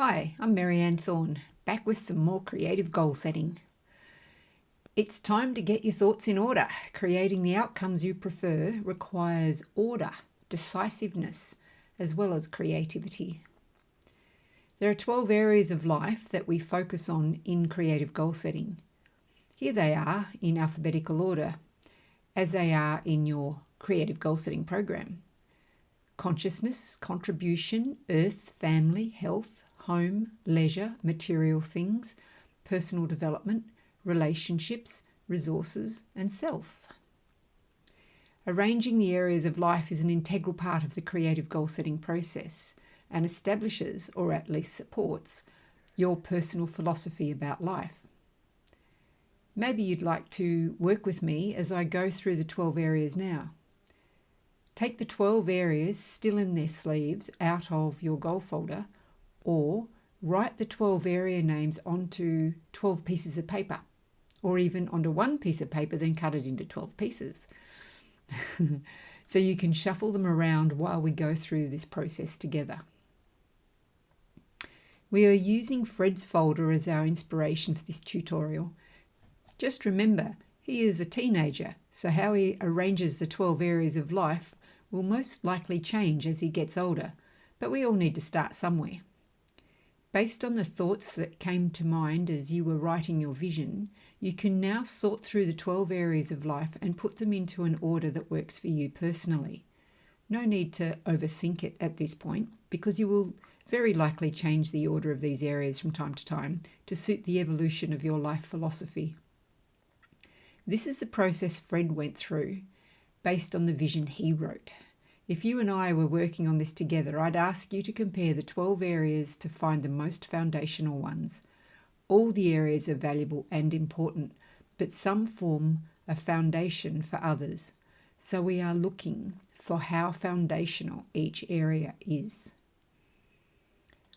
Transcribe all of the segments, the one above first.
Hi, I'm Marianne Thorne, back with some more creative goal setting. It's time to get your thoughts in order. Creating the outcomes you prefer requires order, decisiveness, as well as creativity. There are 12 areas of life that we focus on in creative goal setting. Here they are in alphabetical order, as they are in your creative goal setting program. Consciousness, contribution, earth, family, health, home, leisure, material things, personal development, relationships, resources, and self. Arranging the areas of life is an integral part of the creative goal setting process and establishes, or at least supports, your personal philosophy about life. Maybe you'd like to work with me as I go through the 12 areas now. Take the 12 areas still in their sleeves out of your goal folder, or write the 12 area names onto 12 pieces of paper, or even onto one piece of paper, then cut it into 12 pieces. So you can shuffle them around while we go through this process together. We are using Fred's folder as our inspiration for this tutorial. Just remember, he is a teenager, so how he arranges the 12 areas of life will most likely change as he gets older, but we all need to start somewhere. Based on the thoughts that came to mind as you were writing your vision, you can now sort through the 12 areas of life and put them into an order that works for you personally. No need to overthink it at this point, because you will very likely change the order of these areas from time to time to suit the evolution of your life philosophy. This is the process Fred went through based on the vision he wrote. If you and I were working on this together, I'd ask you to compare the 12 areas to find the most foundational ones. All the areas are valuable and important, but some form a foundation for others. So we are looking for how foundational each area is.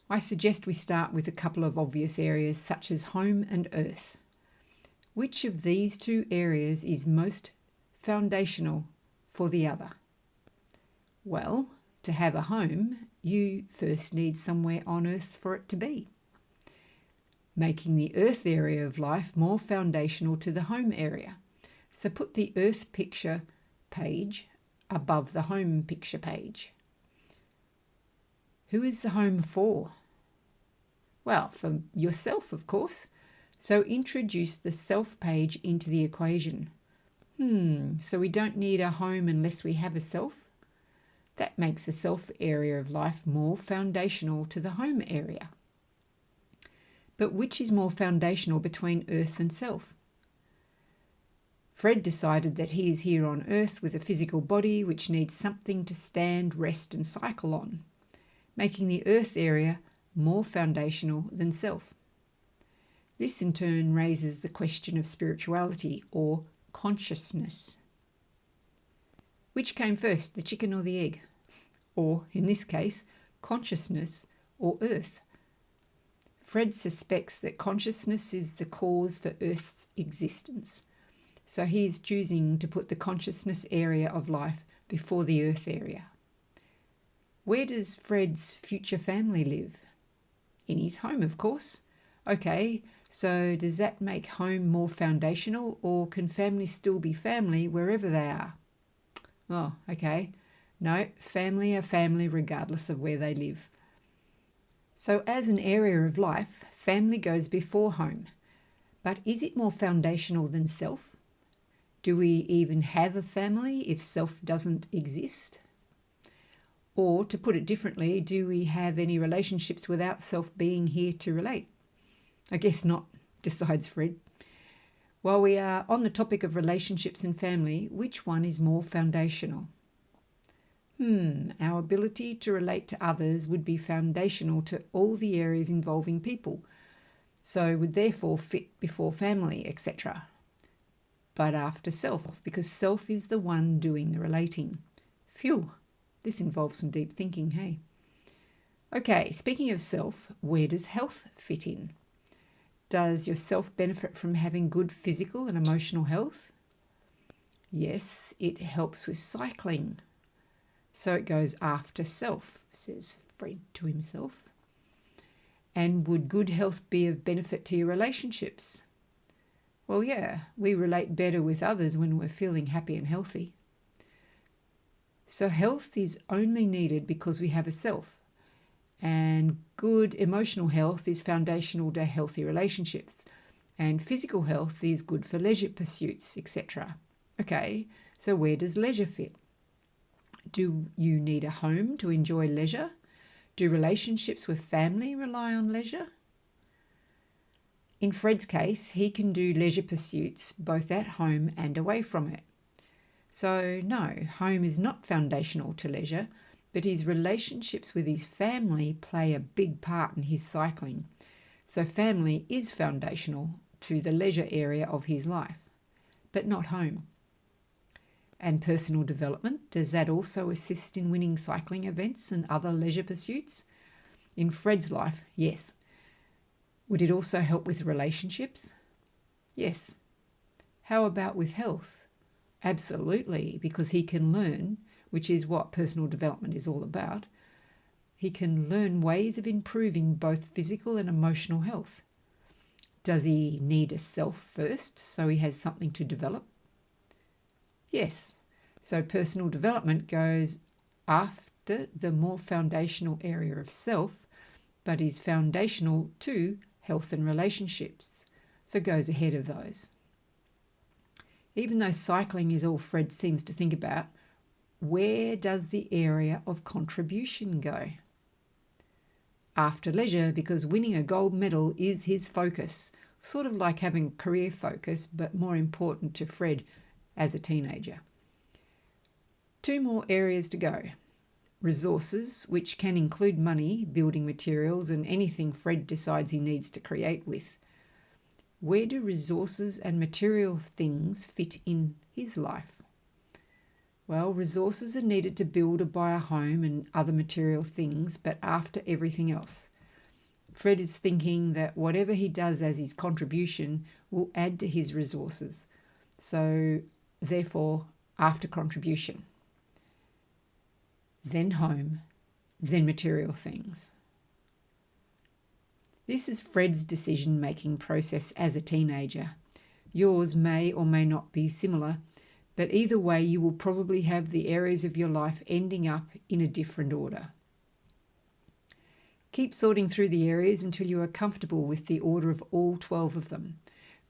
I suggest we start with a couple of obvious areas such as home and earth. Which of these two areas is most foundational for the other? Well, to have a home, you first need somewhere on earth for it to be, making the earth area of life more foundational to the home area. So put the earth picture page above the home picture page. Who is the home for? Well, for yourself, of course. So introduce the self page into the equation. So we don't need a home unless we have a self? That makes the self area of life more foundational to the home area. But which is more foundational between earth and self? Fred decided that he is here on earth with a physical body which needs something to stand, rest and cycle on, making the earth area more foundational than self. This in turn raises the question of spirituality or consciousness. Which came first, the chicken or the egg? Or, in this case, consciousness or earth? Fred suspects that consciousness is the cause for Earth's existence. So he is choosing to put the consciousness area of life before the earth area. Where does Fred's future family live? In his home, of course. Okay, so does that make home more foundational, or can family still be family wherever they are? Oh, okay. No, family are family regardless of where they live. So as an area of life, family goes before home. But is it more foundational than self? Do we even have a family if self doesn't exist? Or, to put it differently, do we have any relationships without self being here to relate? I guess not, decides Fred. While we are on the topic of relationships and family, which one is more foundational? Our ability to relate to others would be foundational to all the areas involving people, so would therefore fit before family, etc. But after self, because self is the one doing the relating. Phew, this involves some deep thinking, hey? Okay, speaking of self, where does health fit in? Does your self benefit from having good physical and emotional health? Yes, it helps with cycling. So it goes after self, says Fred to himself. And would good health be of benefit to your relationships? Well, yeah, we relate better with others when we're feeling happy and healthy. So health is only needed because we have a self. And good emotional health is foundational to healthy relationships. And physical health is good for leisure pursuits, etc. Okay, so where does leisure fit? Do you need a home to enjoy leisure? Do relationships with family rely on leisure? In Fred's case, he can do leisure pursuits both at home and away from it. So no, home is not foundational to leisure, but his relationships with his family play a big part in his cycling. So family is foundational to the leisure area of his life, but not home. And personal development, does that also assist in winning cycling events and other leisure pursuits? In Fred's life, yes. Would it also help with relationships? Yes. How about with health? Absolutely, because he can learn, which is what personal development is all about. He can learn ways of improving both physical and emotional health. Does he need a self first so he has something to develop? Yes. So personal development goes after the more foundational area of self, but is foundational to health and relationships, so goes ahead of those. Even though cycling is all Fred seems to think about, where does the area of contribution go? After leisure, because winning a gold medal is his focus, sort of like having career focus, but more important to Fred as a teenager. 2 more areas to go. Resources, which can include money, building materials, and anything Fred decides he needs to create with. Where do resources and material things fit in his life? Well, resources are needed to build or buy a home and other material things, but after everything else. Fred is thinking that whatever he does as his contribution will add to his resources. So, therefore, after contribution. Then home, then material things. This is Fred's decision-making process as a teenager. Yours may or may not be similar, but either way you will probably have the areas of your life ending up in a different order. Keep sorting through the areas until you are comfortable with the order of all 12 of them,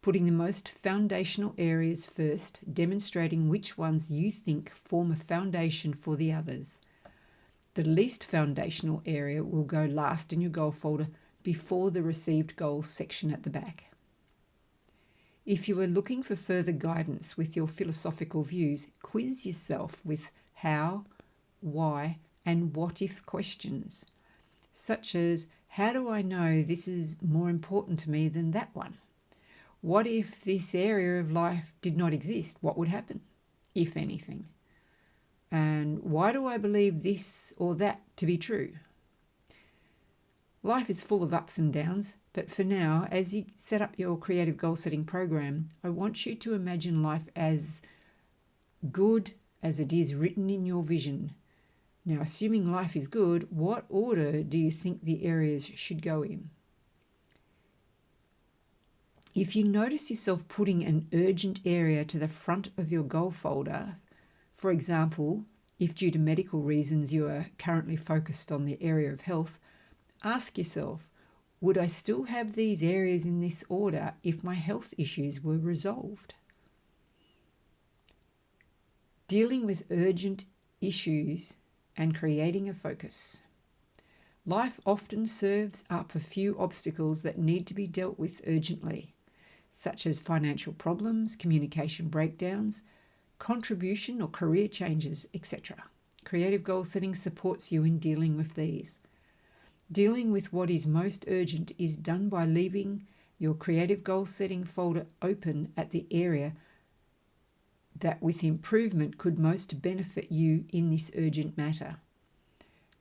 putting the most foundational areas first, demonstrating which ones you think form a foundation for the others. The least foundational area will go last in your goal folder before the received goals section at the back. If you are looking for further guidance with your philosophical views, quiz yourself with how, why, and what if questions, such as, how do I know this is more important to me than that one? What if this area of life did not exist? What would happen, if anything? And why do I believe this or that to be true? Life is full of ups and downs, but for now, as you set up your creative goal setting program, I want you to imagine life as good as it is written in your vision. Now, assuming life is good, what order do you think the areas should go in? If you notice yourself putting an urgent area to the front of your goal folder, for example, if due to medical reasons you are currently focused on the area of health, ask yourself, would I still have these areas in this order if my health issues were resolved? Dealing with urgent issues and creating a focus. Life often serves up a few obstacles that need to be dealt with urgently, such as financial problems, communication breakdowns, contribution or career changes, etc. Creative goal setting supports you in dealing with these. Dealing with what is most urgent is done by leaving your creative goal setting folder open at the area that with improvement could most benefit you in this urgent matter.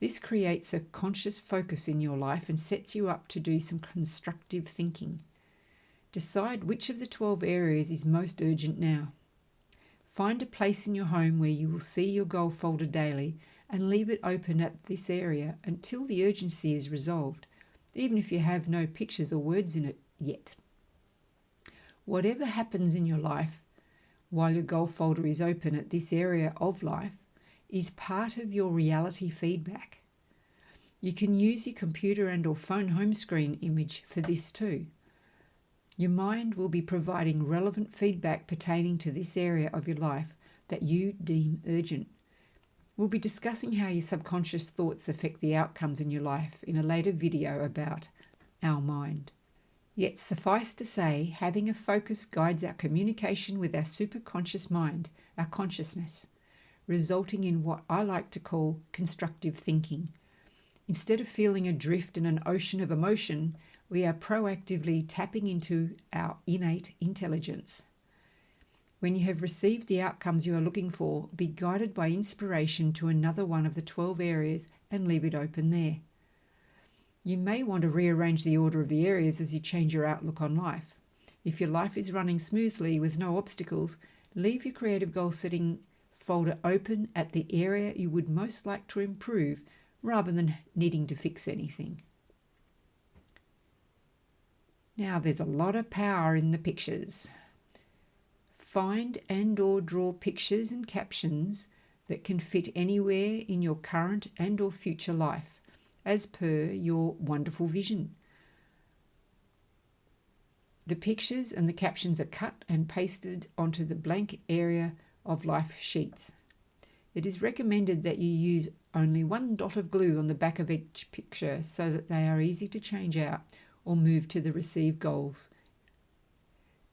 This creates a conscious focus in your life and sets you up to do some constructive thinking. Decide which of the 12 areas is most urgent now. Find a place in your home where you will see your goal folder daily and leave it open at this area until the urgency is resolved. even if you have no pictures or words in it yet. Whatever happens in your life while your goal folder is open at this area of life is part of your reality feedback. You can use your computer and or phone home screen image for this too. Your mind will be providing relevant feedback pertaining to this area of your life that you deem urgent. We'll be discussing how your subconscious thoughts affect the outcomes in your life in a later video about our mind. Yet suffice to say, having a focus guides our communication with our superconscious mind, our consciousness, resulting in what I like to call constructive thinking. Instead of feeling adrift in an ocean of emotion, we are proactively tapping into our innate intelligence. When you have received the outcomes you are looking for, be guided by inspiration to another one of the 12 areas and leave it open there. You may want to rearrange the order of the areas as you change your outlook on life. If your life is running smoothly with no obstacles, leave your creative goal setting folder open at the area you would most like to improve rather than needing to fix anything. Now there's a lot of power in the pictures. Find and or draw pictures and captions that can fit anywhere in your current and or future life, as per your wonderful vision. The pictures and the captions are cut and pasted onto the blank area of life sheets. It is recommended that you use only one dot of glue on the back of each picture so that they are easy to change out or move to the received goals.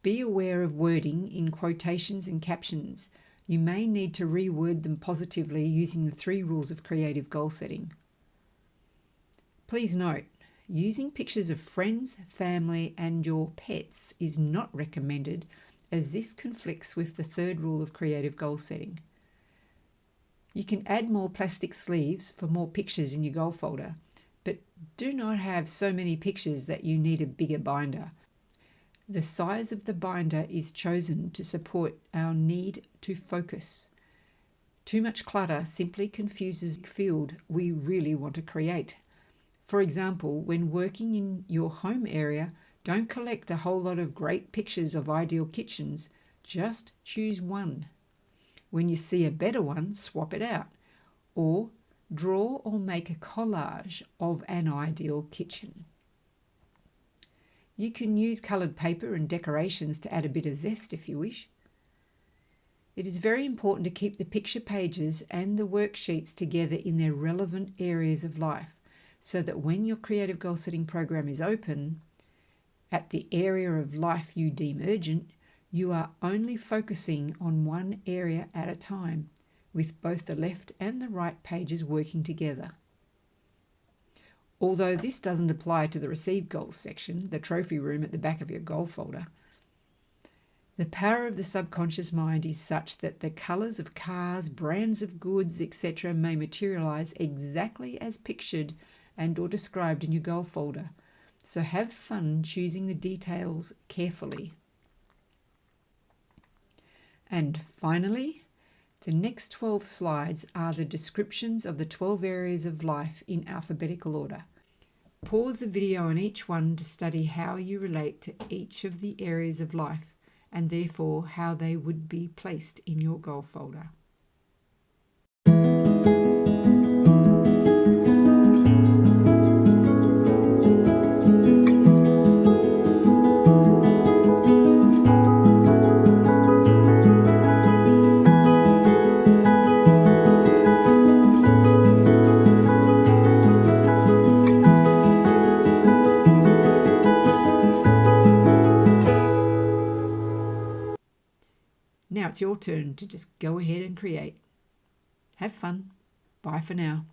Be aware of wording in quotations and captions. You may need to reword them positively using the 3 rules of creative goal setting. Please note, using pictures of friends, family, and your pets is not recommended, as this conflicts with the 3rd rule of creative goal setting. You can add more plastic sleeves for more pictures in your goal folder, but do not have so many pictures that you need a bigger binder. The size of the binder is chosen to support our need to focus. Too much clutter simply confuses the field we really want to create. For example, when working in your home area, don't collect a whole lot of great pictures of ideal kitchens. Just choose one. When you see a better one, swap it out. Or draw or make a collage of an ideal kitchen. You can use coloured paper and decorations to add a bit of zest if you wish. It is very important to keep the picture pages and the worksheets together in their relevant areas of life, so that when your creative goal setting program is open, at the area of life you deem urgent, you are only focusing on one area at a time, with both the left and the right pages working together. Although this doesn't apply to the received goals section, the trophy room at the back of your goal folder, the power of the subconscious mind is such that the colours of cars, brands of goods, etc. may materialise exactly as pictured and or described in your goal folder. So have fun choosing the details carefully. And finally, the next 12 slides are the descriptions of the 12 areas of life in alphabetical order. Pause the video on each one to study how you relate to each of the areas of life and therefore how they would be placed in your goal folder. Now it's your turn to just go ahead and create. Have fun. Bye for now.